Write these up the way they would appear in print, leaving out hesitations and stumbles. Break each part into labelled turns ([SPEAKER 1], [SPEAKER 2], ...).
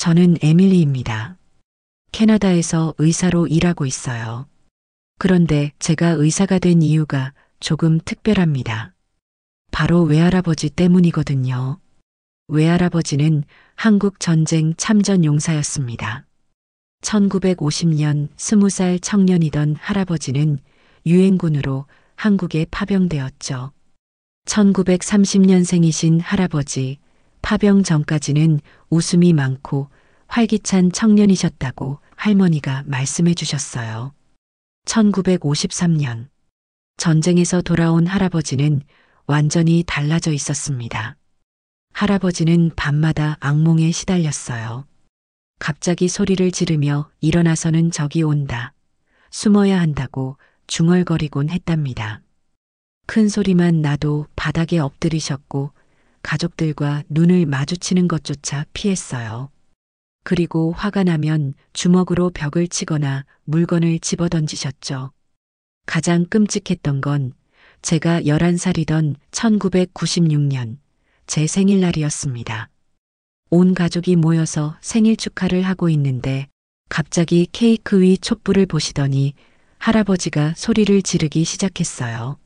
[SPEAKER 1] 저는 에밀리입니다. 캐나다에서 의사로 일하고 있어요. 그런데 제가 의사가 된 이유가 조금 특별합니다. 바로 외할아버지 때문이거든요. 외할아버지는 한국 전쟁 참전 용사였습니다. 1950년 20살 청년이던 할아버지는 유엔군으로 한국에 파병되었죠. 1930년생이신 할아버지, 파병 전까지는 웃음이 많고 활기찬 청년이셨다고 할머니가 말씀해 주셨어요. 1953년 전쟁에서 돌아온 할아버지는 완전히 달라져 있었습니다. 할아버지는 밤마다 악몽에 시달렸어요. 갑자기 소리를 지르며 일어나서는 적이 온다. 숨어야 한다고 중얼거리곤 했답니다. 큰 소리만 나도 바닥에 엎드리셨고 가족들과 눈을 마주치는 것조차 피했어요. 그리고 화가 나면 주먹으로 벽을 치거나 물건을 집어던지셨죠. 가장 끔찍했던 건 제가 11살이던 1996년 제 생일날이었습니다. 온 가족이 모여서 생일 축하를 하고 있는데 갑자기 케이크 위 촛불을 보시더니 할아버지가 소리를 지르기 시작했어요.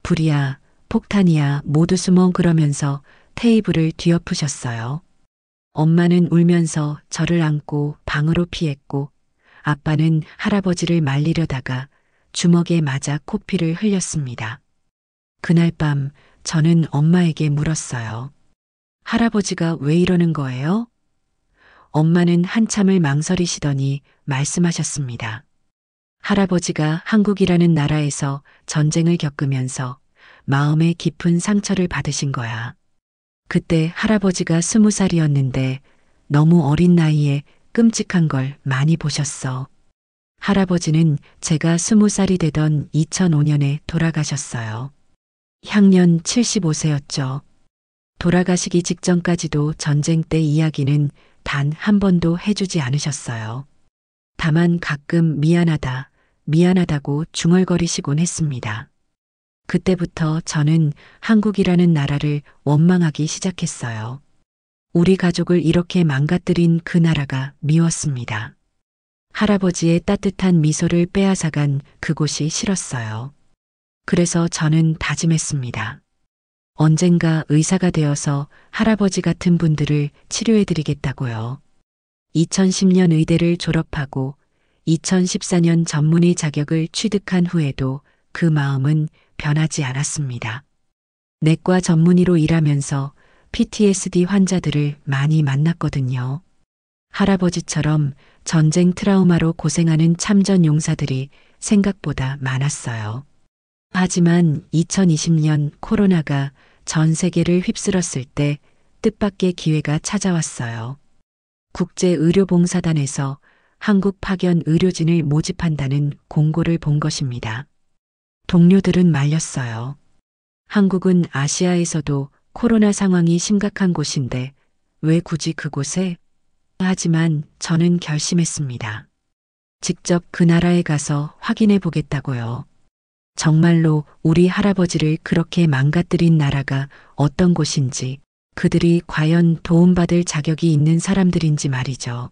[SPEAKER 1] 불이야, 폭탄이야, 모두 숨어 그러면서 테이블을 뒤엎으셨어요. 엄마는 울면서 저를 안고 방으로 피했고 아빠는 할아버지를 말리려다가 주먹에 맞아 코피를 흘렸습니다. 그날 밤 저는 엄마에게 물었어요. 할아버지가 왜 이러는 거예요? 엄마는 한참을 망설이시더니 말씀하셨습니다. 할아버지가 한국이라는 나라에서 전쟁을 겪으면서 마음에 깊은 상처를 받으신 거야. 그때 할아버지가 20살이었는데 너무 어린 나이에 끔찍한 걸 많이 보셨어. 할아버지는 제가 20살이 되던 2005년에 돌아가셨어요. 향년 75세였죠. 돌아가시기 직전까지도 전쟁 때 이야기는 단 한 번도 해주지 않으셨어요. 다만 가끔 미안하다, 미안하다고 중얼거리시곤 했습니다. 그때부터 저는 한국이라는 나라를 원망하기 시작했어요. 우리 가족을 이렇게 망가뜨린 그 나라가 미웠습니다. 할아버지의 따뜻한 미소를 빼앗아간 그곳이 싫었어요. 그래서 저는 다짐했습니다. 언젠가 의사가 되어서 할아버지 같은 분들을 치료해드리겠다고요. 2010년 의대를 졸업하고 2014년 전문의 자격을 취득한 후에도 그 마음은 변하지 않았습니다. 내과 전문의로 일하면서 PTSD 환자들을 많이 만났거든요. 할아버지처럼 전쟁 트라우마로 고생하는 참전 용사들이 생각보다 많았어요. 하지만 2020년 코로나가 전 세계를 휩쓸었을 때 뜻밖의 기회가 찾아왔어요. 국제의료봉사단에서 한국 파견 의료진을 모집한다는 공고를 본 것입니다. 동료들은 말렸어요. 한국은 아시아에서도 코로나 상황이 심각한 곳인데 왜 굳이 그곳에? 하지만 저는 결심했습니다. 직접 그 나라에 가서 확인해 보겠다고요. 정말로 우리 할아버지를 그렇게 망가뜨린 나라가 어떤 곳인지, 그들이 과연 도움받을 자격이 있는 사람들인지 말이죠.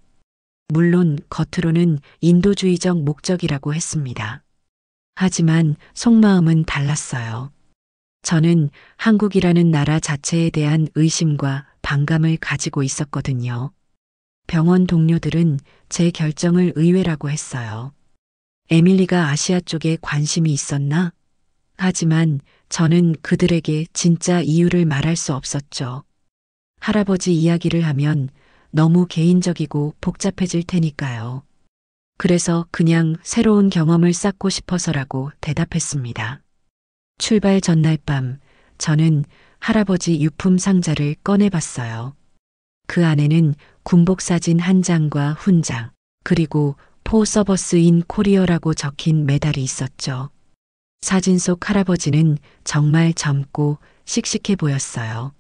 [SPEAKER 1] 물론 겉으로는 인도주의적 목적이라고 했습니다. 하지만 속마음은 달랐어요. 저는 한국이라는 나라 자체에 대한 의심과 반감을 가지고 있었거든요. 병원 동료들은 제 결정을 의외라고 했어요. 에밀리가 아시아 쪽에 관심이 있었나? 하지만 저는 그들에게 진짜 이유를 말할 수 없었죠. 할아버지 이야기를 하면 너무 개인적이고 복잡해질 테니까요. 그래서 그냥 새로운 경험을 쌓고 싶어서라고 대답했습니다. 출발 전날 밤 저는 할아버지 유품 상자를 꺼내봤어요. 그 안에는 군복 사진 한 장과 훈장, 그리고 포 서버스 인 코리어라고 적힌 메달이 있었죠. 사진 속 할아버지는 정말 젊고 씩씩해 보였어요.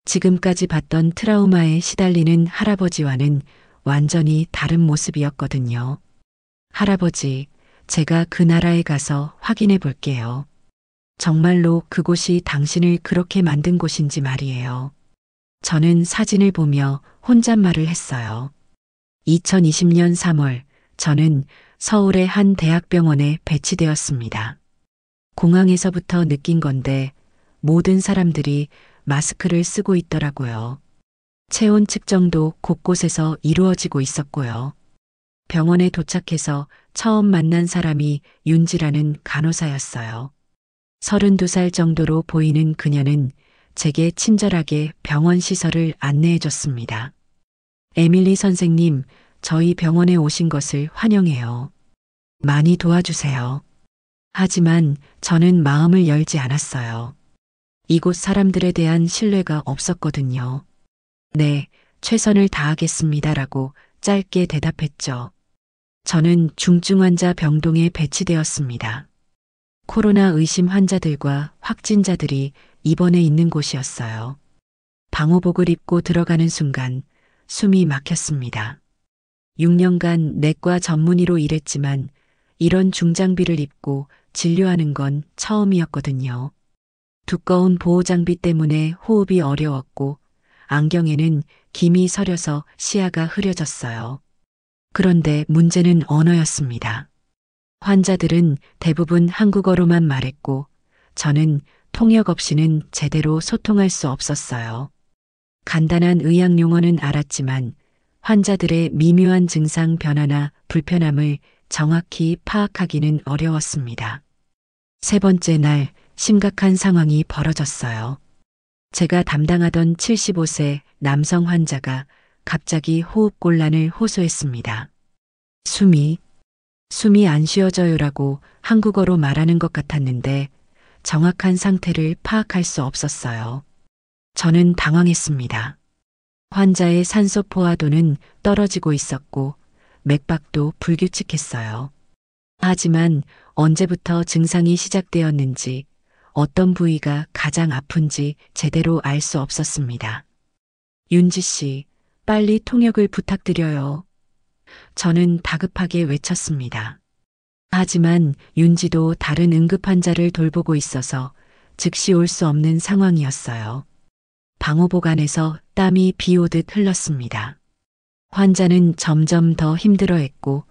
[SPEAKER 1] 지금까지 봤던 트라우마에 시달리는 할아버지와는 완전히 다른 모습이었거든요. 할아버지, 제가 그 나라에 가서 확인해 볼게요. 정말로 그곳이 당신을 그렇게 만든 곳인지 말이에요. 저는 사진을 보며 혼잣말을 했어요. 2020년 3월 저는 서울의 한 대학병원에 배치되었습니다. 공항에서부터 느낀 건데 모든 사람들이 마스크를 쓰고 있더라고요. 체온 측정도 곳곳에서 이루어지고 있었고요. 병원에 도착해서 처음 만난 사람이 윤지라는 간호사였어요. 32살 정도로 보이는 그녀는 제게 친절하게 병원 시설을 안내해 줬습니다. 에밀리 선생님, 저희 병원에 오신 것을 환영해요. 많이 도와주세요. 하지만 저는 마음을 열지 않았어요. 이곳 사람들에 대한 신뢰가 없었거든요. 네, 최선을 다하겠습니다라고 짧게 대답했죠. 저는 중증 환자 병동에 배치되었습니다. 코로나 의심 환자들과 확진자들이 입원해 있는 곳이었어요. 방호복을 입고 들어가는 순간 숨이 막혔습니다. 6년간 내과 전문의로 일했지만 이런 중장비를 입고 진료하는 건 처음이었거든요. 두꺼운 보호장비 때문에 호흡이 어려웠고 안경에는 김이 서려서 시야가 흐려졌어요. 그런데 문제는 언어였습니다. 환자들은 대부분 한국어로만 말했고 저는 통역 없이는 제대로 소통할 수 없었어요. 간단한 의학 용어는 알았지만 환자들의 미묘한 증상 변화나 불편함을 정확히 파악하기는 어려웠습니다. 세 번째 날 심각한 상황이 벌어졌어요. 제가 담당하던 75세 남성 환자가 갑자기 호흡곤란을 호소했습니다. 숨이 안 쉬어져요라고 한국어로 말하는 것 같았는데 정확한 상태를 파악할 수 없었어요. 저는 당황했습니다. 환자의 산소 포화도는 떨어지고 있었고 맥박도 불규칙했어요. 하지만 언제부터 증상이 시작되었는지 어떤 부위가 가장 아픈지 제대로 알 수 없었습니다. 윤지 씨, 빨리 통역을 부탁드려요. 저는 다급하게 외쳤습니다. 하지만 윤지도 다른 응급 환자를 돌보고 있어서 즉시 올 수 없는 상황이었어요. 방호복 안에서 땀이 비 오듯 흘렀습니다. 환자는 점점 더 힘들어했고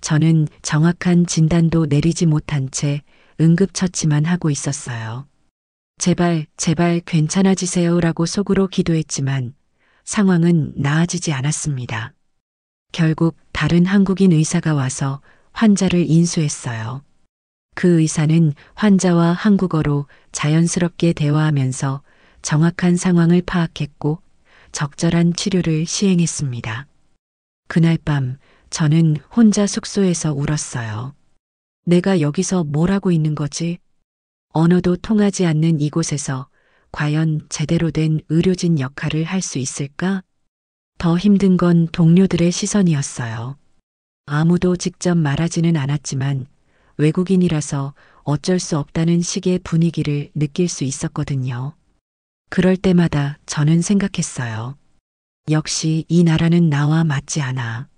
[SPEAKER 1] 저는 정확한 진단도 내리지 못한 채 응급처치만 하고 있었어요. 제발 괜찮아지세요라고 속으로 기도했지만 상황은 나아지지 않았습니다. 결국 다른 한국인 의사가 와서 환자를 인수했어요. 그 의사는 환자와 한국어로 자연스럽게 대화하면서 정확한 상황을 파악했고 적절한 치료를 시행했습니다. 그날 밤 저는 혼자 숙소에서 울었어요. 내가 여기서 뭘 하고 있는 거지? 언어도 통하지 않는 이곳에서 과연 제대로 된 의료진 역할을 할 수 있을까? 더 힘든 건 동료들의 시선이었어요. 아무도 직접 말하지는 않았지만 외국인이라서 어쩔 수 없다는 식의 분위기를 느낄 수 있었거든요. 그럴 때마다 저는 생각했어요. 역시 이 나라는 나와 맞지 않아.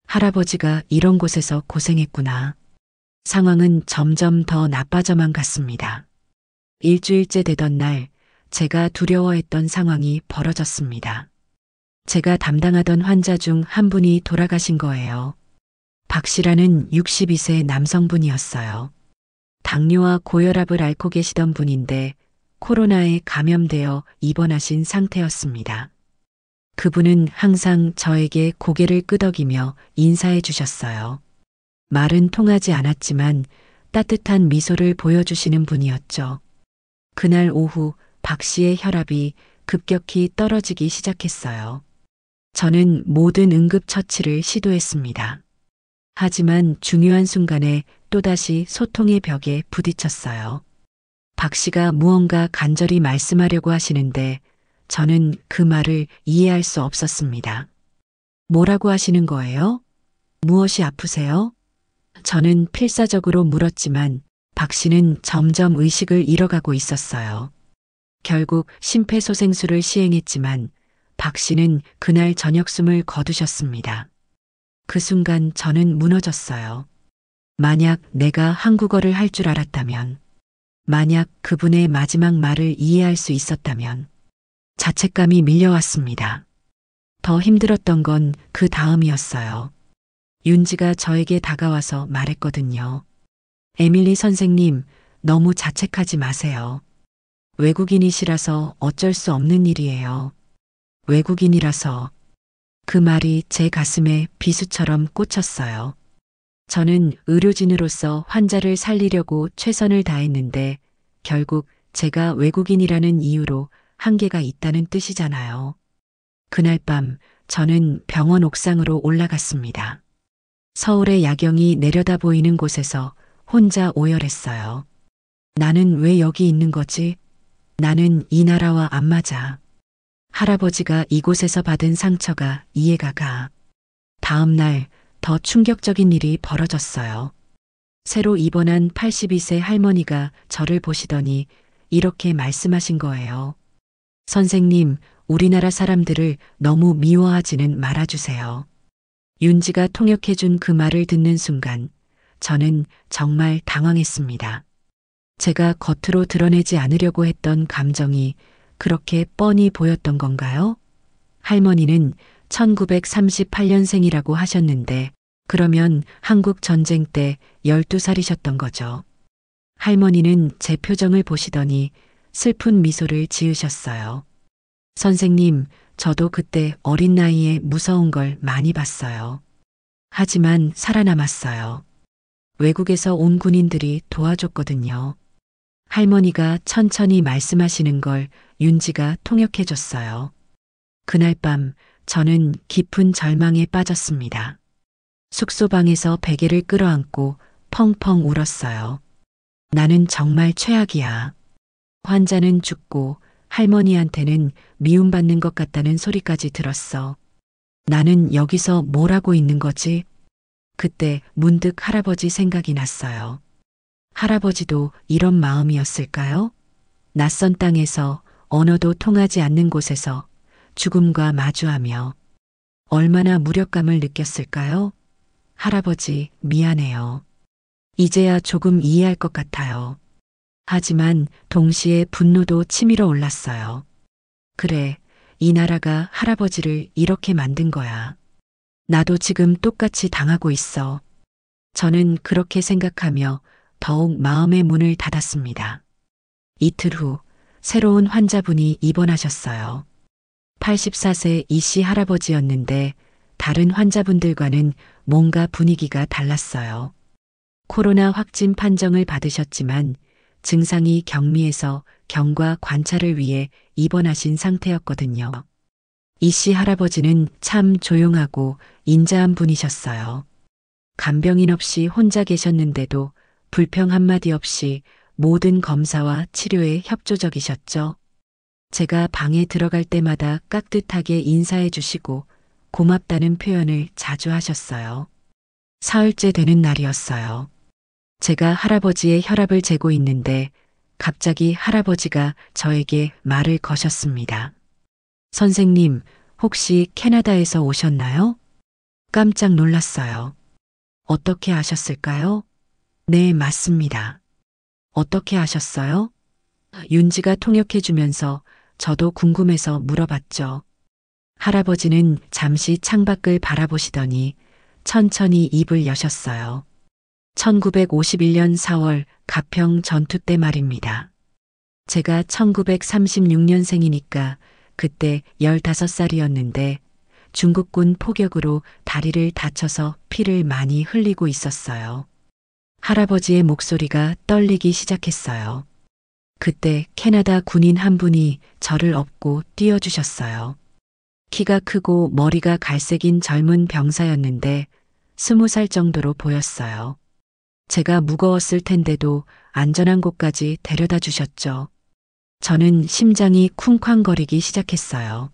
[SPEAKER 1] 할아버지가 이런 곳에서 고생했구나. 상황은 점점 더 나빠져만 갔습니다. 일주일째 되던 날 제가 두려워했던 상황이 벌어졌습니다. 제가 담당하던 환자 중 한 분이 돌아가신 거예요. 박 씨라는 62세 남성분이었어요. 당뇨와 고혈압을 앓고 계시던 분인데 코로나에 감염되어 입원하신 상태였습니다. 그분은 항상 저에게 고개를 끄덕이며 인사해 주셨어요. 말은 통하지 않았지만 따뜻한 미소를 보여주시는 분이었죠. 그날 오후 박 씨의 혈압이 급격히 떨어지기 시작했어요. 저는 모든 응급처치를 시도했습니다. 하지만 중요한 순간에 또다시 소통의 벽에 부딪혔어요. 박 씨가 무언가 간절히 말씀하려고 하시는데 저는 그 말을 이해할 수 없었습니다. 뭐라고 하시는 거예요? 무엇이 아프세요? 저는 필사적으로 물었지만 박 씨는 점점 의식을 잃어가고 있었어요. 결국 심폐소생술을 시행했지만 박 씨는 그날 저녁 숨을 거두셨습니다. 그 순간 저는 무너졌어요. 만약 내가 한국어를 할 줄 알았다면, 만약 그분의 마지막 말을 이해할 수 있었다면, 자책감이 밀려왔습니다. 더 힘들었던 건 그 다음이었어요. 윤지가 저에게 다가와서 말했거든요. 에밀리 선생님, 너무 자책하지 마세요. 외국인이시라서 어쩔 수 없는 일이에요. 외국인이라서. 그 말이 제 가슴에 비수처럼 꽂혔어요. 저는 의료진으로서 환자를 살리려고 최선을 다했는데 결국 제가 외국인이라는 이유로 한계가 있다는 뜻이잖아요. 그날 밤 저는 병원 옥상으로 올라갔습니다. 서울의 야경이 내려다 보이는 곳에서 혼자 오열했어요. 나는 왜 여기 있는 거지? 나는 이 나라와 안 맞아. 할아버지가 이곳에서 받은 상처가 이해가 가. 다음 날 더 충격적인 일이 벌어졌어요. 새로 입원한 82세 할머니가 저를 보시더니 이렇게 말씀하신 거예요. 선생님, 우리나라 사람들을 너무 미워하지는 말아주세요. 윤지가 통역해준 그 말을 듣는 순간 저는 정말 당황했습니다. 제가 겉으로 드러내지 않으려고 했던 감정이 그렇게 뻔히 보였던 건가요? 할머니는 1938년생이라고 하셨는데 그러면 한국 전쟁 때 12살이셨던 거죠. 할머니는 제 표정을 보시더니 슬픈 미소를 지으셨어요. 선생님, 저도 그때 어린 나이에 무서운 걸 많이 봤어요. 하지만 살아남았어요. 외국에서 온 군인들이 도와줬거든요. 할머니가 천천히 말씀하시는 걸 윤지가 통역해줬어요. 그날 밤 저는 깊은 절망에 빠졌습니다. 숙소방에서 베개를 끌어안고 펑펑 울었어요. 나는 정말 최악이야. 환자는 죽고 할머니한테는 미움받는 것 같다는 소리까지 들었어. 나는 여기서 뭘 하고 있는 거지? 그때 문득 할아버지 생각이 났어요. 할아버지도 이런 마음이었을까요? 낯선 땅에서 언어도 통하지 않는 곳에서 죽음과 마주하며 얼마나 무력감을 느꼈을까요? 할아버지, 미안해요. 이제야 조금 이해할 것 같아요. 하지만 동시에 분노도 치밀어 올랐어요. 그래, 이 나라가 할아버지를 이렇게 만든 거야. 나도 지금 똑같이 당하고 있어. 저는 그렇게 생각하며 더욱 마음의 문을 닫았습니다. 이틀 후 새로운 환자분이 입원하셨어요. 84세 이씨 할아버지였는데 다른 환자분들과는 뭔가 분위기가 달랐어요. 코로나 확진 판정을 받으셨지만 증상이 경미해서 경과 관찰을 위해 입원하신 상태였거든요. 이씨 할아버지는 참 조용하고 인자한 분이셨어요. 간병인 없이 혼자 계셨는데도 불평 한마디 없이 모든 검사와 치료에 협조적이셨죠. 제가 방에 들어갈 때마다 깍듯하게 인사해 주시고 고맙다는 표현을 자주 하셨어요. 사흘째 되는 날이었어요. 제가 할아버지의 혈압을 재고 있는데 갑자기 할아버지가 저에게 말을 거셨습니다. 선생님, 혹시 캐나다에서 오셨나요? 깜짝 놀랐어요. 어떻게 아셨을까요? 네, 맞습니다. 어떻게 아셨어요? 윤지가 통역해주면서 저도 궁금해서 물어봤죠. 할아버지는 잠시 창밖을 바라보시더니 천천히 입을 여셨어요. 1951년 4월 가평 전투 때 말입니다. 제가 1936년생이니까 그때 15살이었는데 중국군 포격으로 다리를 다쳐서 피를 많이 흘리고 있었어요. 할아버지의 목소리가 떨리기 시작했어요. 그때 캐나다 군인 한 분이 저를 업고 뛰어주셨어요. 키가 크고 머리가 갈색인 젊은 병사였는데 20살 정도로 보였어요. 제가 무거웠을 텐데도 안전한 곳까지 데려다 주셨죠. 저는 심장이 쿵쾅거리기 시작했어요.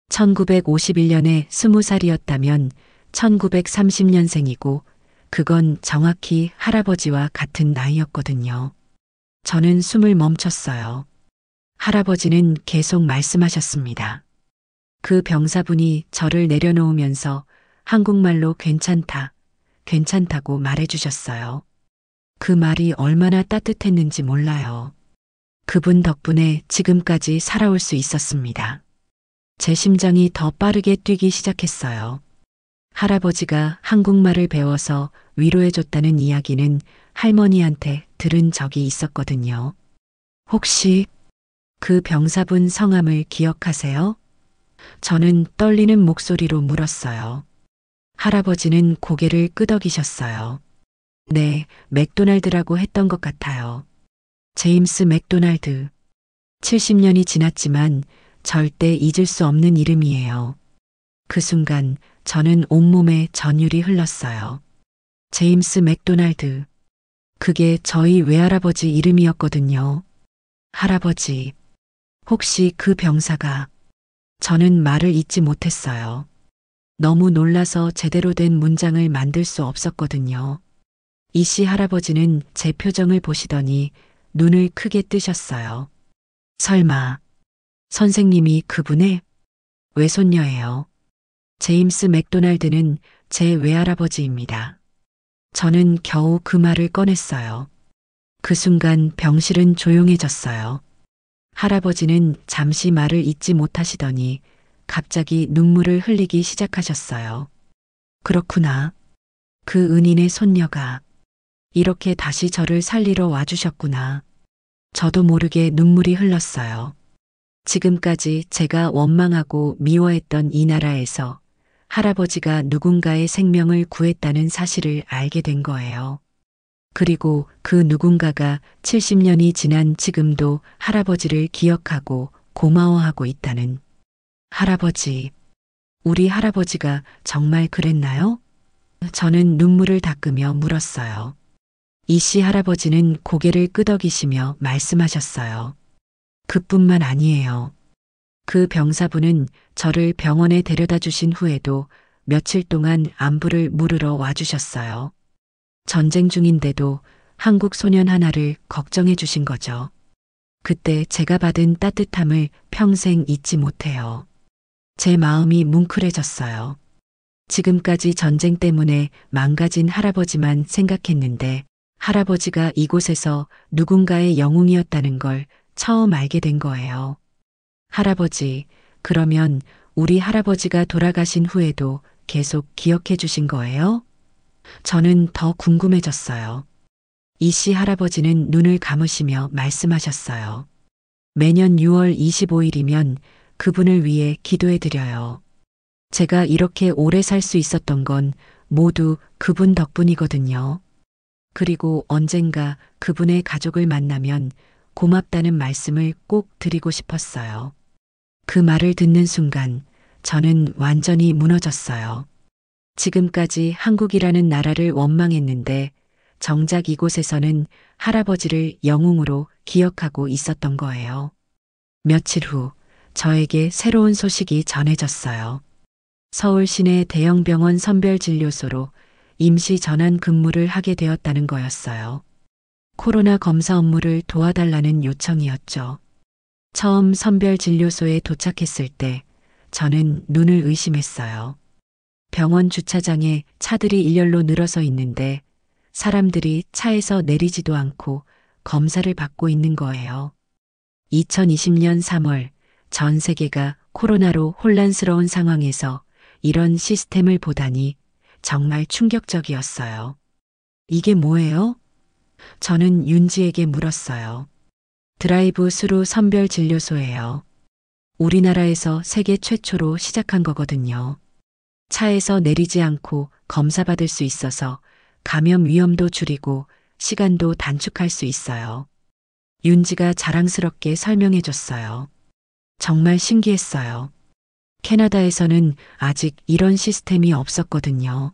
[SPEAKER 1] 1951년에 20살이었다면 1930년생이고 그건 정확히 할아버지와 같은 나이였거든요. 저는 숨을 멈췄어요. 할아버지는 계속 말씀하셨습니다. 그 병사분이 저를 내려놓으면서 한국말로 괜찮다, 괜찮다고 말해주셨어요. 그 말이 얼마나 따뜻했는지 몰라요. 그분 덕분에 지금까지 살아올 수 있었습니다. 제 심장이 더 빠르게 뛰기 시작했어요. 할아버지가 한국말을 배워서 위로해줬다는 이야기는 할머니한테 들은 적이 있었거든요. 혹시 그 병사분 성함을 기억하세요? 저는 떨리는 목소리로 물었어요. 할아버지는 고개를 끄덕이셨어요. 네, 맥도날드라고 했던 것 같아요. 제임스 맥도날드. 70년이 지났지만 절대 잊을 수 없는 이름이에요. 그 순간 저는 온몸에 전율이 흘렀어요. 제임스 맥도날드. 그게 저희 외할아버지 이름이었거든요. 할아버지. 혹시 그 병사가. 저는 말을 잇지 못했어요. 너무 놀라서 제대로 된 문장을 만들 수 없었거든요. 이씨 할아버지는 제 표정을 보시더니 눈을 크게 뜨셨어요. 설마 선생님이 그분의 외손녀예요. 제임스 맥도날드는 제 외할아버지입니다. 저는 겨우 그 말을 꺼냈어요. 그 순간 병실은 조용해졌어요. 할아버지는 잠시 말을 잇지 못하시더니 갑자기 눈물을 흘리기 시작하셨어요. 그렇구나. 그 은인의 손녀가 이렇게 다시 저를 살리러 와주셨구나. 저도 모르게 눈물이 흘렀어요. 지금까지 제가 원망하고 미워했던 이 나라에서 할아버지가 누군가의 생명을 구했다는 사실을 알게 된 거예요. 그리고 그 누군가가 70년이 지난 지금도 할아버지를 기억하고 고마워하고 있다는. 할아버지, 우리 할아버지가 정말 그랬나요? 저는 눈물을 닦으며 물었어요. 이씨 할아버지는 고개를 끄덕이시며 말씀하셨어요. 그뿐만 아니에요. 그 병사분은 저를 병원에 데려다 주신 후에도 며칠 동안 안부를 물으러 와주셨어요. 전쟁 중인데도 한국 소년 하나를 걱정해 주신 거죠. 그때 제가 받은 따뜻함을 평생 잊지 못해요. 제 마음이 뭉클해졌어요. 지금까지 전쟁 때문에 망가진 할아버지만 생각했는데 할아버지가 이곳에서 누군가의 영웅이었다는 걸 처음 알게 된 거예요. 할아버지, 그러면 우리 할아버지가 돌아가신 후에도 계속 기억해 주신 거예요? 저는 더 궁금해졌어요. 이씨 할아버지는 눈을 감으시며 말씀하셨어요. 매년 6월 25일이면 그분을 위해 기도해 드려요. 제가 이렇게 오래 살 수 있었던 건 모두 그분 덕분이거든요. 그리고 언젠가 그분의 가족을 만나면 고맙다는 말씀을 꼭 드리고 싶었어요. 그 말을 듣는 순간 저는 완전히 무너졌어요. 지금까지 한국이라는 나라를 원망했는데 정작 이곳에서는 할아버지를 영웅으로 기억하고 있었던 거예요. 며칠 후 저에게 새로운 소식이 전해졌어요. 서울 시내 대형 병원 선별진료소로 임시 전환 근무를 하게 되었다는 거였어요. 코로나 검사 업무를 도와달라는 요청이었죠. 처음 선별진료소에 도착했을 때 저는 눈을 의심했어요. 병원 주차장에 차들이 일렬로 늘어서 있는데 사람들이 차에서 내리지도 않고 검사를 받고 있는 거예요. 2020년 3월 전 세계가 코로나로 혼란스러운 상황에서 이런 시스템을 보다니 정말 충격적이었어요. 이게 뭐예요? 저는 윤지에게 물었어요. 드라이브 스루 선별 진료소예요. 우리나라에서 세계 최초로 시작한 거거든요. 차에서 내리지 않고 검사받을 수 있어서 감염 위험도 줄이고 시간도 단축할 수 있어요. 윤지가 자랑스럽게 설명해 줬어요. 정말 신기했어요. 캐나다에서는 아직 이런 시스템이 없었거든요.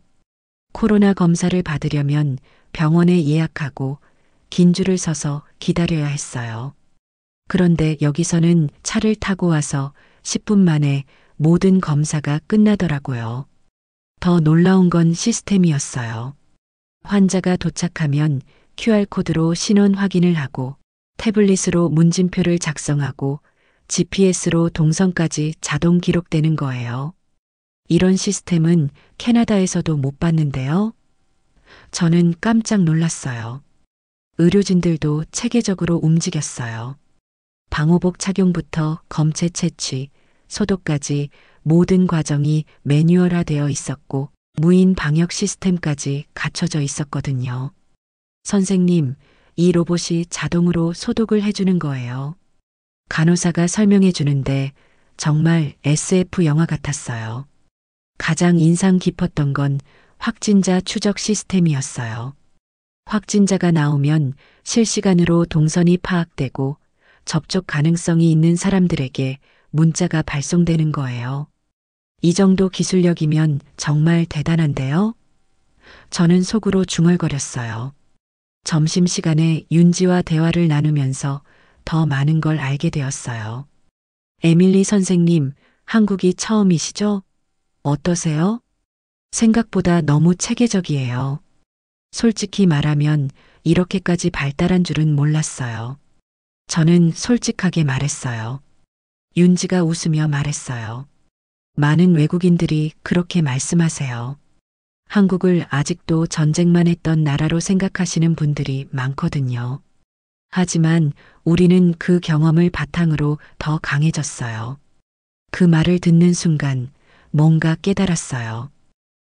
[SPEAKER 1] 코로나 검사를 받으려면 병원에 예약하고 긴 줄을 서서 기다려야 했어요. 그런데 여기서는 차를 타고 와서 10분 만에 모든 검사가 끝나더라고요. 더 놀라운 건 시스템이었어요. 환자가 도착하면 QR코드로 신원 확인을 하고 태블릿으로 문진표를 작성하고 GPS로 동선까지 자동 기록되는 거예요. 이런 시스템은 캐나다에서도 못 봤는데요. 저는 깜짝 놀랐어요. 의료진들도 체계적으로 움직였어요. 방호복 착용부터 검체 채취, 소독까지 모든 과정이 매뉴얼화되어 있었고 무인 방역 시스템까지 갖춰져 있었거든요. 선생님, 이 로봇이 자동으로 소독을 해주는 거예요. 간호사가 설명해 주는데 정말 SF 영화 같았어요. 가장 인상 깊었던 건 확진자 추적 시스템이었어요. 확진자가 나오면 실시간으로 동선이 파악되고 접촉 가능성이 있는 사람들에게 문자가 발송되는 거예요. 이 정도 기술력이면 정말 대단한데요? 저는 속으로 중얼거렸어요. 점심시간에 윤지와 대화를 나누면서 더 많은 걸 알게 되었어요. 에밀리 선생님, 한국이 처음이시죠? 어떠세요? 생각보다 너무 체계적이에요. 솔직히 말하면 이렇게까지 발달한 줄은 몰랐어요. 저는 솔직하게 말했어요. 윤지가 웃으며 말했어요. 많은 외국인들이 그렇게 말씀하세요. 한국을 아직도 전쟁만 했던 나라로 생각하시는 분들이 많거든요. 하지만 우리는 그 경험을 바탕으로 더 강해졌어요. 그 말을 듣는 순간 뭔가 깨달았어요.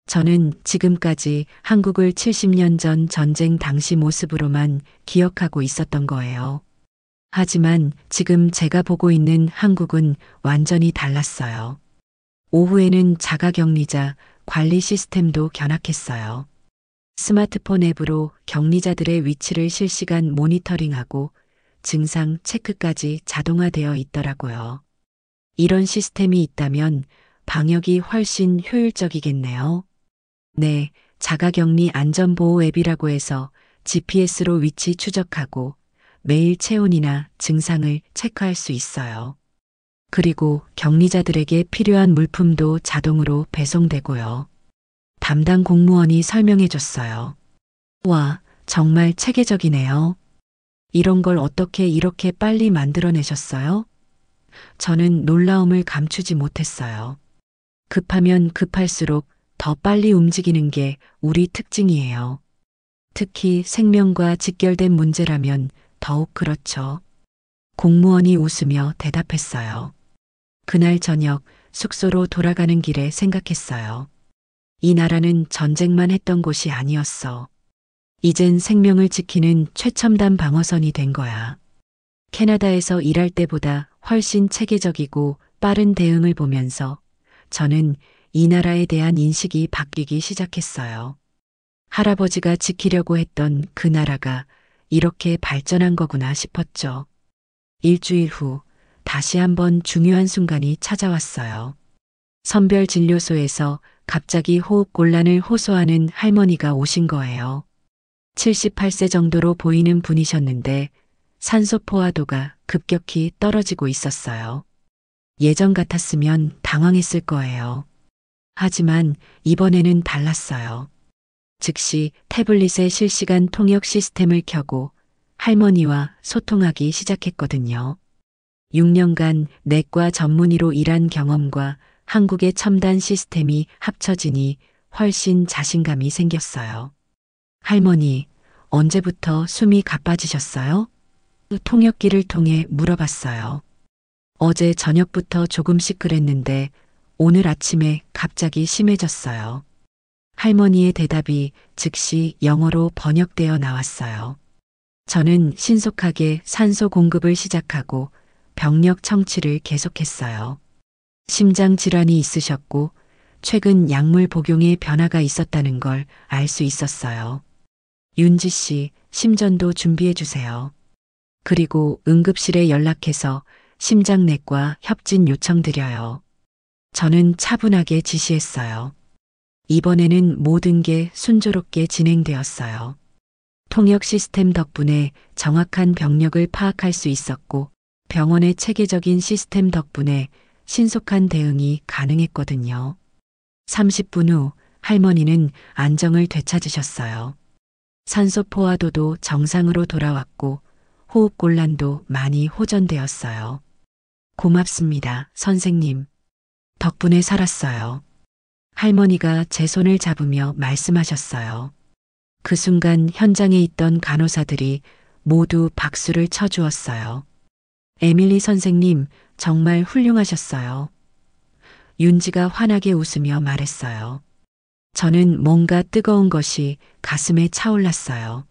[SPEAKER 1] 저는 지금까지 한국을 70년 전 전쟁 당시 모습으로만 기억하고 있었던 거예요. 하지만 지금 제가 보고 있는 한국은 완전히 달랐어요. 오후에는 자가격리자 관리 시스템도 견학했어요. 스마트폰 앱으로 격리자들의 위치를 실시간 모니터링하고 증상 체크까지 자동화되어 있더라고요. 이런 시스템이 있다면 방역이 훨씬 효율적이겠네요. 네, 자가격리 안전보호 앱이라고 해서 GPS로 위치 추적하고 매일 체온이나 증상을 체크할 수 있어요. 그리고 격리자들에게 필요한 물품도 자동으로 배송되고요. 담당 공무원이 설명해 줬어요. 와, 정말 체계적이네요. 이런 걸 어떻게 이렇게 빨리 만들어내셨어요? 저는 놀라움을 감추지 못했어요. 급하면 급할수록 더 빨리 움직이는 게 우리 특징이에요. 특히 생명과 직결된 문제라면 더욱 그렇죠. 공무원이 웃으며 대답했어요. 그날 저녁 숙소로 돌아가는 길에 생각했어요. 이 나라는 전쟁만 했던 곳이 아니었어. 이젠 생명을 지키는 최첨단 방어선이 된 거야. 캐나다에서 일할 때보다 훨씬 체계적이고 빠른 대응을 보면서 저는 이 나라에 대한 인식이 바뀌기 시작했어요. 할아버지가 지키려고 했던 그 나라가 이렇게 발전한 거구나 싶었죠. 일주일 후 다시 한번 중요한 순간이 찾아왔어요. 선별진료소에서 갑자기 호흡곤란을 호소하는 할머니가 오신 거예요. 78세 정도로 보이는 분이셨는데 산소 포화도가 급격히 떨어지고 있었어요. 예전 같았으면 당황했을 거예요. 하지만 이번에는 달랐어요. 즉시 태블릿에 실시간 통역 시스템을 켜고 할머니와 소통하기 시작했거든요. 6년간 내과 전문의로 일한 경험과 한국의 첨단 시스템이 합쳐지니 훨씬 자신감이 생겼어요. 할머니, 언제부터 숨이 가빠지셨어요? 통역기를 통해 물어봤어요. 어제 저녁부터 조금씩 그랬는데 오늘 아침에 갑자기 심해졌어요. 할머니의 대답이 즉시 영어로 번역되어 나왔어요. 저는 신속하게 산소 공급을 시작하고 병력 청취를 계속했어요. 심장 질환이 있으셨고 최근 약물 복용에 변화가 있었다는 걸 알 수 있었어요. 윤지 씨, 심전도 준비해 주세요. 그리고 응급실에 연락해서 심장내과 협진 요청드려요. 저는 차분하게 지시했어요. 이번에는 모든 게 순조롭게 진행되었어요. 통역 시스템 덕분에 정확한 병력을 파악할 수 있었고 병원의 체계적인 시스템 덕분에 신속한 대응이 가능했거든요. 30분 후 할머니는 안정을 되찾으셨어요. 산소 포화도도 정상으로 돌아왔고 호흡곤란도 많이 호전되었어요. 고맙습니다, 선생님. 덕분에 살았어요. 할머니가 제 손을 잡으며 말씀하셨어요. 그 순간 현장에 있던 간호사들이 모두 박수를 쳐주었어요. 에밀리 선생님, 정말 훌륭하셨어요. 윤지가 환하게 웃으며 말했어요. 저는 뭔가 뜨거운 것이 가슴에 차올랐어요.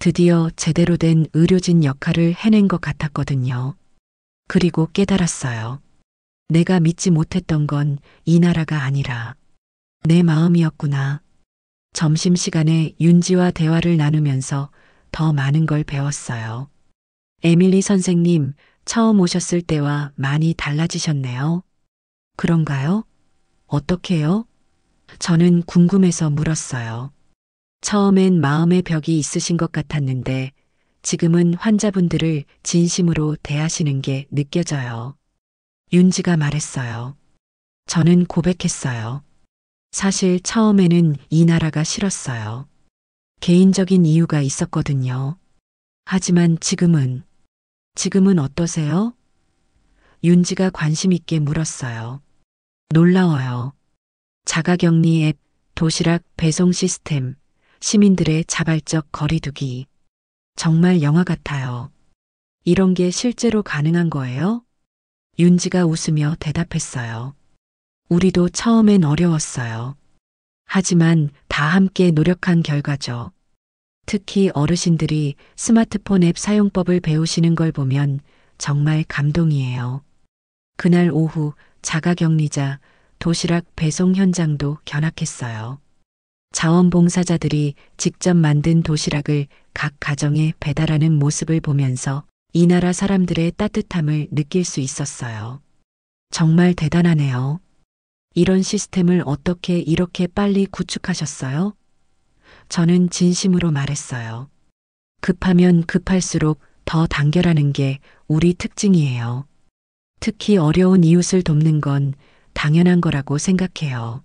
[SPEAKER 1] 드디어 제대로 된 의료진 역할을 해낸 것 같았거든요. 그리고 깨달았어요. 내가 믿지 못했던 건 이 나라가 아니라 내 마음이었구나. 점심시간에 윤지와 대화를 나누면서 더 많은 걸 배웠어요. 에밀리 선생님, 처음 오셨을 때와 많이 달라지셨네요. 그런가요? 어떻게요? 저는 궁금해서 물었어요. 처음엔 마음의 벽이 있으신 것 같았는데 지금은 환자분들을 진심으로 대하시는 게 느껴져요. 윤지가 말했어요. 저는 고백했어요. 사실 처음에는 이 나라가 싫었어요. 개인적인 이유가 있었거든요. 하지만 지금은 어떠세요? 윤지가 관심 있게 물었어요. 놀라워요. 자가격리 앱, 도시락 배송 시스템, 시민들의 자발적 거리두기. 정말 영화 같아요. 이런 게 실제로 가능한 거예요? 윤지가 웃으며 대답했어요. 우리도 처음엔 어려웠어요. 하지만 다 함께 노력한 결과죠. 특히 어르신들이 스마트폰 앱 사용법을 배우시는 걸 보면 정말 감동이에요. 그날 오후 자가격리자 도시락 배송 현장도 견학했어요. 자원봉사자들이 직접 만든 도시락을 각 가정에 배달하는 모습을 보면서 이 나라 사람들의 따뜻함을 느낄 수 있었어요. 정말 대단하네요. 이런 시스템을 어떻게 이렇게 빨리 구축하셨어요? 저는 진심으로 말했어요. 급하면 급할수록 더 단결하는 게 우리 특징이에요. 특히 어려운 이웃을 돕는 건 당연한 거라고 생각해요.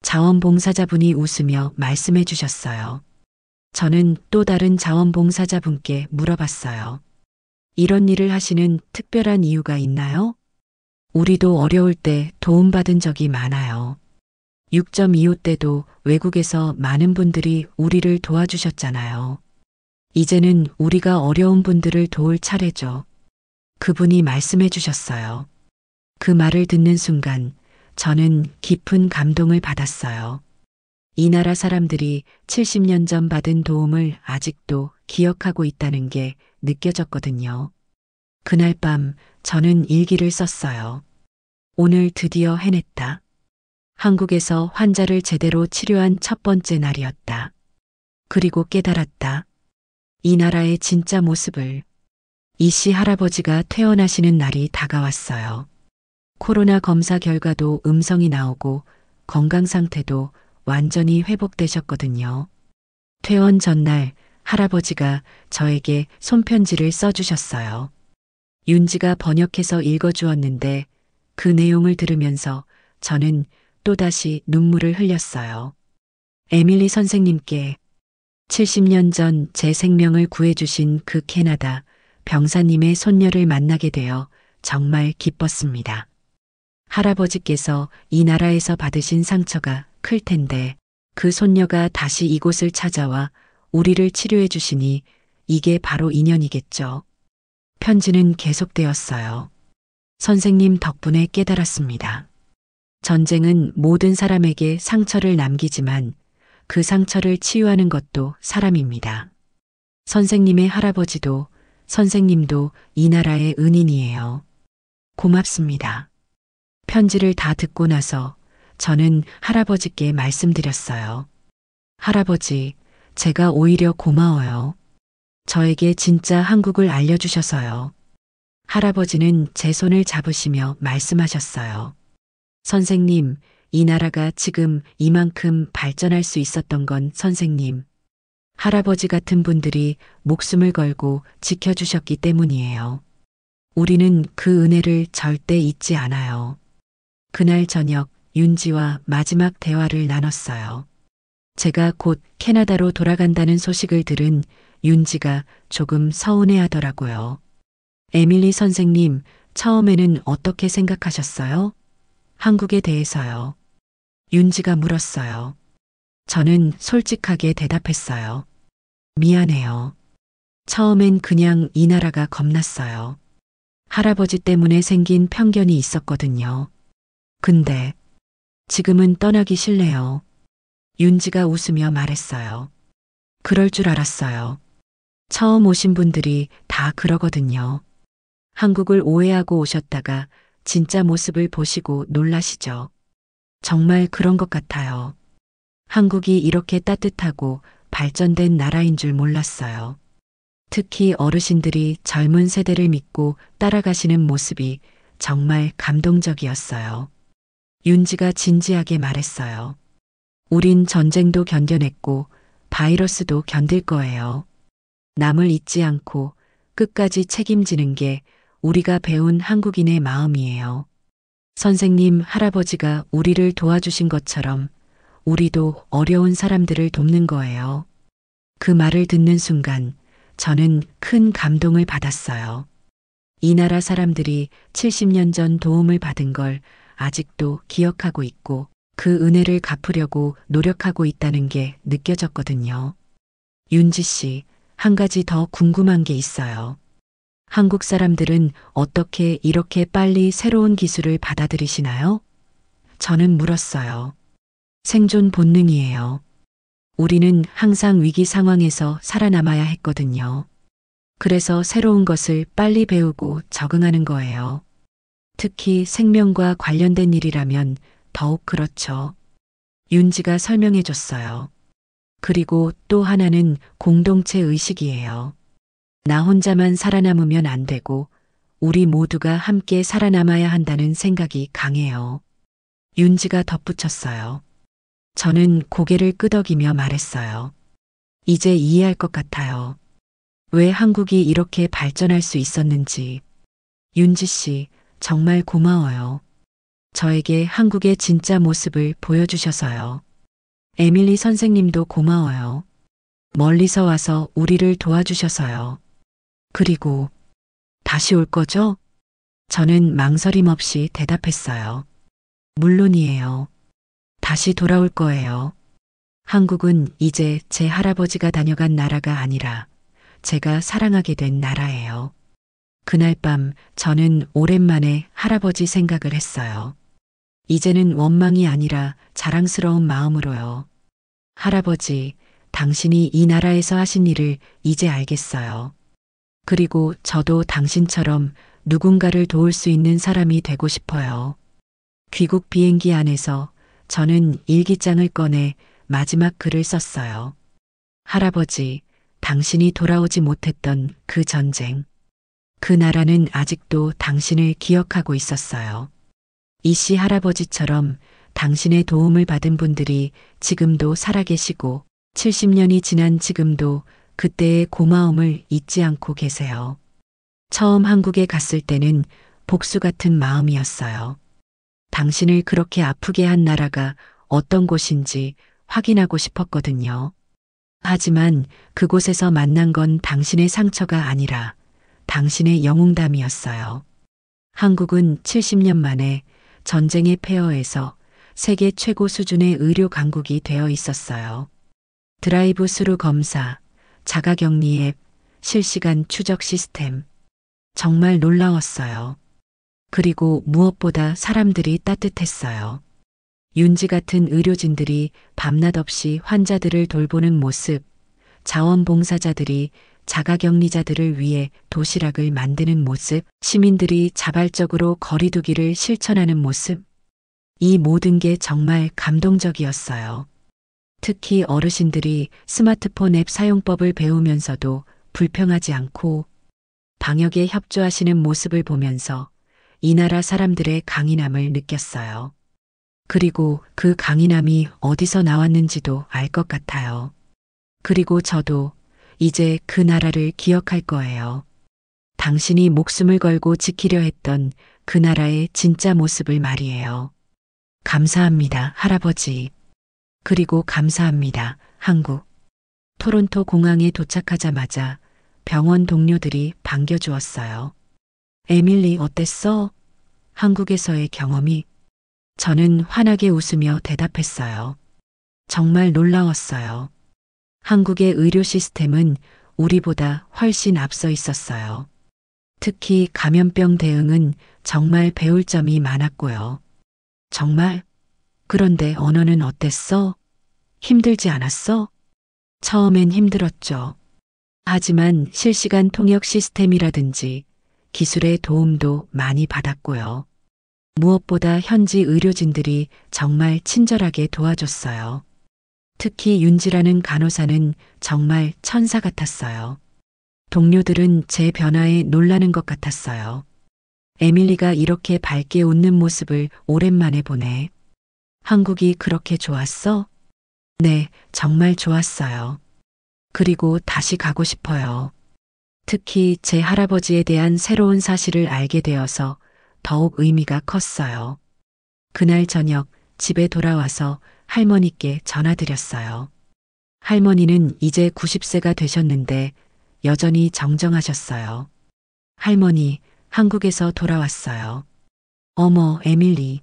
[SPEAKER 1] 자원봉사자분이 웃으며 말씀해 주셨어요. 저는 또 다른 자원봉사자분께 물어봤어요. 이런 일을 하시는 특별한 이유가 있나요? 우리도 어려울 때 도움받은 적이 많아요. 6.25 때도 외국에서 많은 분들이 우리를 도와주셨잖아요. 이제는 우리가 어려운 분들을 도울 차례죠. 그분이 말씀해 주셨어요. 그 말을 듣는 순간 저는 깊은 감동을 받았어요. 이 나라 사람들이 70년 전 받은 도움을 아직도 기억하고 있다는 게 느껴졌거든요. 그날 밤 저는 일기를 썼어요. 오늘 드디어 해냈다. 한국에서 환자를 제대로 치료한 첫 번째 날이었다. 그리고 깨달았다. 이 나라의 진짜 모습을. 이씨 할아버지가 퇴원하시는 날이 다가왔어요. 코로나 검사 결과도 음성이 나오고 건강 상태도 완전히 회복되셨거든요. 퇴원 전날 할아버지가 저에게 손편지를 써주셨어요. 윤지가 번역해서 읽어주었는데 그 내용을 들으면서 저는 또다시 눈물을 흘렸어요. 에밀리 선생님께 70년 전 제 생명을 구해주신 그 캐나다 병사님의 손녀를 만나게 되어 정말 기뻤습니다. 할아버지께서 이 나라에서 받으신 상처가 클 텐데 그 손녀가 다시 이곳을 찾아와 우리를 치료해 주시니 이게 바로 인연이겠죠. 편지는 계속되었어요. 선생님 덕분에 깨달았습니다. 전쟁은 모든 사람에게 상처를 남기지만 그 상처를 치유하는 것도 사람입니다. 선생님의 할아버지도 선생님도 이 나라의 은인이에요. 고맙습니다. 편지를 다 듣고 나서 저는 할아버지께 말씀드렸어요. 할아버지, 제가 오히려 고마워요. 저에게 진짜 한국을 알려주셔서요. 할아버지는 제 손을 잡으시며 말씀하셨어요. 선생님, 이 나라가 지금 이만큼 발전할 수 있었던 건 선생님, 할아버지 같은 분들이 목숨을 걸고 지켜주셨기 때문이에요. 우리는 그 은혜를 절대 잊지 않아요. 그날 저녁 윤지와 마지막 대화를 나눴어요. 제가 곧 캐나다로 돌아간다는 소식을 들은 윤지가 조금 서운해 하더라고요. 에밀리 선생님, 처음에는 어떻게 생각하셨어요? 한국에 대해서요. 윤지가 물었어요. 저는 솔직하게 대답했어요. 미안해요. 처음엔 그냥 이 나라가 겁났어요. 할아버지 때문에 생긴 편견이 있었거든요. 근데 지금은 떠나기 싫네요. 윤지가 웃으며 말했어요. 그럴 줄 알았어요. 처음 오신 분들이 다 그러거든요. 한국을 오해하고 오셨다가 진짜 모습을 보시고 놀라시죠. 정말 그런 것 같아요. 한국이 이렇게 따뜻하고 발전된 나라인 줄 몰랐어요. 특히 어르신들이 젊은 세대를 믿고 따라가시는 모습이 정말 감동적이었어요. 윤지가 진지하게 말했어요. 우린 전쟁도 견뎌냈고 바이러스도 견딜 거예요. 남을 잊지 않고 끝까지 책임지는 게 우리가 배운 한국인의 마음이에요. 선생님, 할아버지가 우리를 도와주신 것처럼 우리도 어려운 사람들을 돕는 거예요. 그 말을 듣는 순간 저는 큰 감동을 받았어요. 이 나라 사람들이 70년 전 도움을 받은 걸 아직도 기억하고 있고 그 은혜를 갚으려고 노력하고 있다는 게 느껴졌거든요. 윤지 씨, 한 가지 더 궁금한 게 있어요. 한국 사람들은 어떻게 이렇게 빨리 새로운 기술을 받아들이시나요? 저는 물었어요. 생존 본능이에요. 우리는 항상 위기 상황에서 살아남아야 했거든요. 그래서 새로운 것을 빨리 배우고 적응하는 거예요. 특히 생명과 관련된 일이라면 더욱 그렇죠. 윤지가 설명해 줬어요. 그리고 또 하나는 공동체 의식이에요. 나 혼자만 살아남으면 안 되고 우리 모두가 함께 살아남아야 한다는 생각이 강해요. 윤지가 덧붙였어요. 저는 고개를 끄덕이며 말했어요. 이제 이해할 것 같아요. 왜 한국이 이렇게 발전할 수 있었는지. 윤지 씨, 정말 고마워요. 저에게 한국의 진짜 모습을 보여주셔서요. 에밀리 선생님도 고마워요. 멀리서 와서 우리를 도와주셔서요. 그리고 다시 올 거죠? 저는 망설임 없이 대답했어요. 물론이에요. 다시 돌아올 거예요. 한국은 이제 제 할아버지가 다녀간 나라가 아니라 제가 사랑하게 된 나라예요. 그날 밤 저는 오랜만에 할아버지 생각을 했어요. 이제는 원망이 아니라 자랑스러운 마음으로요. 할아버지, 당신이 이 나라에서 하신 일을 이제 알겠어요. 그리고 저도 당신처럼 누군가를 도울 수 있는 사람이 되고 싶어요. 귀국 비행기 안에서 저는 일기장을 꺼내 마지막 글을 썼어요. 할아버지, 당신이 돌아오지 못했던 그 전쟁. 그 나라는 아직도 당신을 기억하고 있었어요. 이씨 할아버지처럼 당신의 도움을 받은 분들이 지금도 살아계시고 70년이 지난 지금도 그때의 고마움을 잊지 않고 계세요. 처음 한국에 갔을 때는 복수 같은 마음이었어요. 당신을 그렇게 아프게 한 나라가 어떤 곳인지 확인하고 싶었거든요. 하지만 그곳에서 만난 건 당신의 상처가 아니라 당신의 영웅담이었어요. 한국은 70년 만에 전쟁의 폐허에서 세계 최고 수준의 의료 강국이 되어 있었어요. 드라이브 스루 검사, 자가격리 앱, 실시간 추적 시스템. 정말 놀라웠어요. 그리고 무엇보다 사람들이 따뜻했어요. 윤지 같은 의료진들이 밤낮 없이 환자들을 돌보는 모습, 자원봉사자들이 자가격리자들을 위해 도시락을 만드는 모습, 시민들이 자발적으로 거리두기를 실천하는 모습. 이 모든 게 정말 감동적이었어요. 특히 어르신들이 스마트폰 앱 사용법을 배우면서도 불평하지 않고 방역에 협조하시는 모습을 보면서 이 나라 사람들의 강인함을 느꼈어요. 그리고 그 강인함이 어디서 나왔는지도 알 것 같아요. 그리고 저도 이제 그 나라를 기억할 거예요. 당신이 목숨을 걸고 지키려 했던 그 나라의 진짜 모습을 말이에요. 감사합니다, 할아버지. 그리고 감사합니다, 한국. 토론토 공항에 도착하자마자 병원 동료들이 반겨주었어요. 에밀리 어땠어? 한국에서의 경험이. 저는 환하게 웃으며 대답했어요. 정말 놀라웠어요. 한국의 의료 시스템은 우리보다 훨씬 앞서 있었어요. 특히 감염병 대응은 정말 배울 점이 많았고요. 정말? 그런데 언어는 어땠어? 힘들지 않았어? 처음엔 힘들었죠. 하지만 실시간 통역 시스템이라든지 기술의 도움도 많이 받았고요. 무엇보다 현지 의료진들이 정말 친절하게 도와줬어요. 특히 윤지라는 간호사는 정말 천사 같았어요. 동료들은 제 변화에 놀라는 것 같았어요. 에밀리가 이렇게 밝게 웃는 모습을 오랜만에 보네. 한국이 그렇게 좋았어? 네, 정말 좋았어요. 그리고 다시 가고 싶어요. 특히 제 할아버지에 대한 새로운 사실을 알게 되어서 더욱 의미가 컸어요. 그날 저녁 집에 돌아와서 할머니께 전화드렸어요. 할머니는 이제 90세가 되셨는데 여전히 정정하셨어요. 할머니, 한국에서 돌아왔어요. 어머, 에밀리.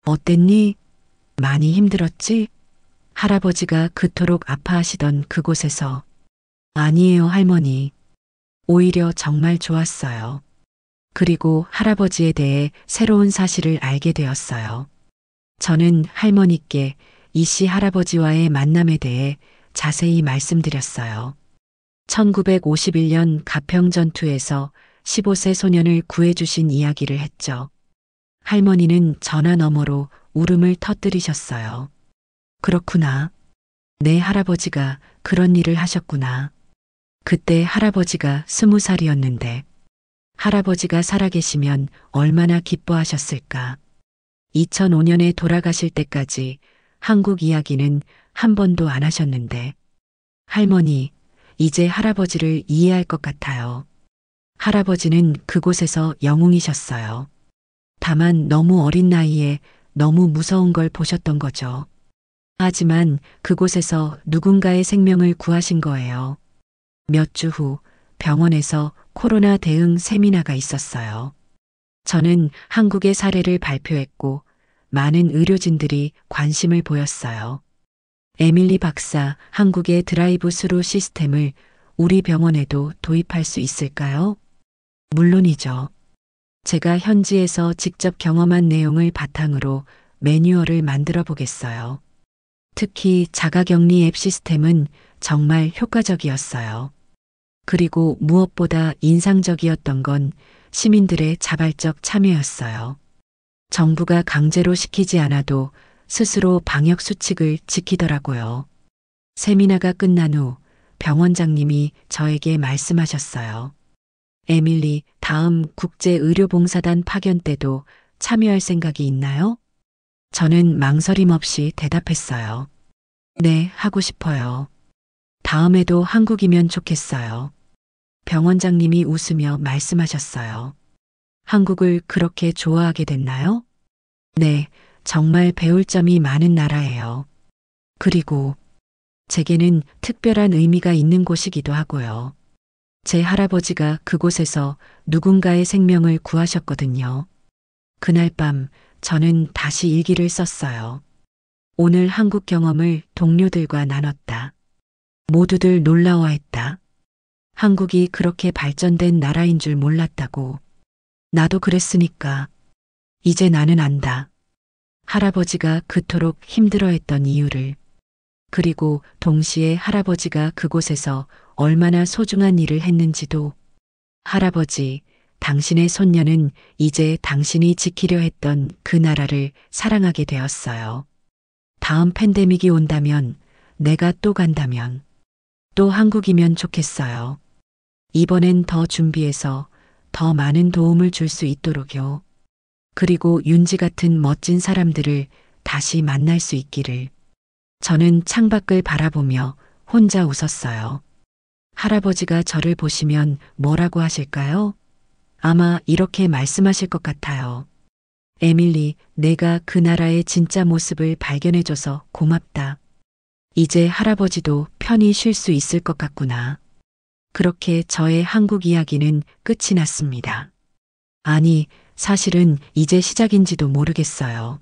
[SPEAKER 1] 어땠니? 많이 힘들었지? 할아버지가 그토록 아파하시던 그곳에서. 아니에요, 할머니. 오히려 정말 좋았어요. 그리고 할아버지에 대해 새로운 사실을 알게 되었어요. 저는 할머니께 이씨 할아버지와의 만남에 대해 자세히 말씀드렸어요. 1951년 가평 전투에서 15세 소년을 구해주신 이야기를 했죠. 할머니는 전화 너머로 울음을 터뜨리셨어요. 그렇구나. 내 할아버지가 그런 일을 하셨구나. 그때 할아버지가 20살이었는데 할아버지가 살아계시면 얼마나 기뻐하셨을까. 2005년에 돌아가실 때까지 한국 이야기는 한 번도 안 하셨는데 할머니, 이제 할아버지를 이해할 것 같아요. 할아버지는 그곳에서 영웅이셨어요. 다만 너무 어린 나이에 너무 무서운 걸 보셨던 거죠. 하지만 그곳에서 누군가의 생명을 구하신 거예요. 몇 주 후 병원에서 코로나 대응 세미나가 있었어요. 저는 한국의 사례를 발표했고 많은 의료진들이 관심을 보였어요. 에밀리 박사, 한국의 드라이브 스루 시스템을 우리 병원에도 도입할 수 있을까요? 물론이죠. 제가 현지에서 직접 경험한 내용을 바탕으로 매뉴얼을 만들어 보겠어요. 특히 자가격리 앱 시스템은 정말 효과적이었어요. 그리고 무엇보다 인상적이었던 건 시민들의 자발적 참여였어요. 정부가 강제로 시키지 않아도 스스로 방역 수칙을 지키더라고요. 세미나가 끝난 후 병원장님이 저에게 말씀하셨어요. 에밀리, 다음 국제의료봉사단 파견 때도 참여할 생각이 있나요? 저는 망설임 없이 대답했어요. 네, 하고 싶어요. 다음에도 한국이면 좋겠어요. 병원장님이 웃으며 말씀하셨어요. 한국을 그렇게 좋아하게 됐나요? 네, 정말 배울 점이 많은 나라예요. 그리고 제게는 특별한 의미가 있는 곳이기도 하고요. 제 할아버지가 그곳에서 누군가의 생명을 구하셨거든요. 그날 밤 저는 다시 일기를 썼어요. 오늘 한국 경험을 동료들과 나눴다. 모두들 놀라워했다. 한국이 그렇게 발전된 나라인 줄 몰랐다고. 나도 그랬으니까. 이제 나는 안다. 할아버지가 그토록 힘들어했던 이유를. 그리고 동시에 할아버지가 그곳에서 얼마나 소중한 일을 했는지도. 할아버지, 당신의 손녀는 이제 당신이 지키려 했던 그 나라를 사랑하게 되었어요. 다음 팬데믹이 온다면, 내가 또 간다면, 또 한국이면 좋겠어요. 이번엔 더 준비해서 더 많은 도움을 줄 수 있도록요. 그리고 윤지 같은 멋진 사람들을 다시 만날 수 있기를. 저는 창밖을 바라보며 혼자 웃었어요. 할아버지가 저를 보시면 뭐라고 하실까요? 아마 이렇게 말씀하실 것 같아요. 에밀리, 내가 그 나라의 진짜 모습을 발견해줘서 고맙다. 이제 할아버지도 편히 쉴 수 있을 것 같구나. 그렇게 저의 한국 이야기는 끝이 났습니다. 아니, 사실은 이제 시작인지도 모르겠어요.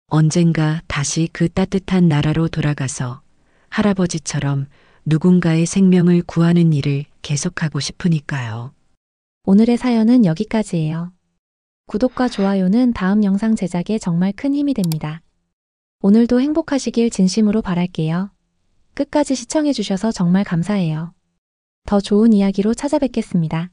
[SPEAKER 1] 언젠가 다시 그 따뜻한 나라로 돌아가서 할아버지처럼 누군가의 생명을 구하는 일을 계속하고 싶으니까요.
[SPEAKER 2] 오늘의 사연은 여기까지예요. 구독과 좋아요는 다음 영상 제작에 정말 큰 힘이 됩니다. 오늘도 행복하시길 진심으로 바랄게요. 끝까지 시청해주셔서 정말 감사해요. 더 좋은 이야기로 찾아뵙겠습니다.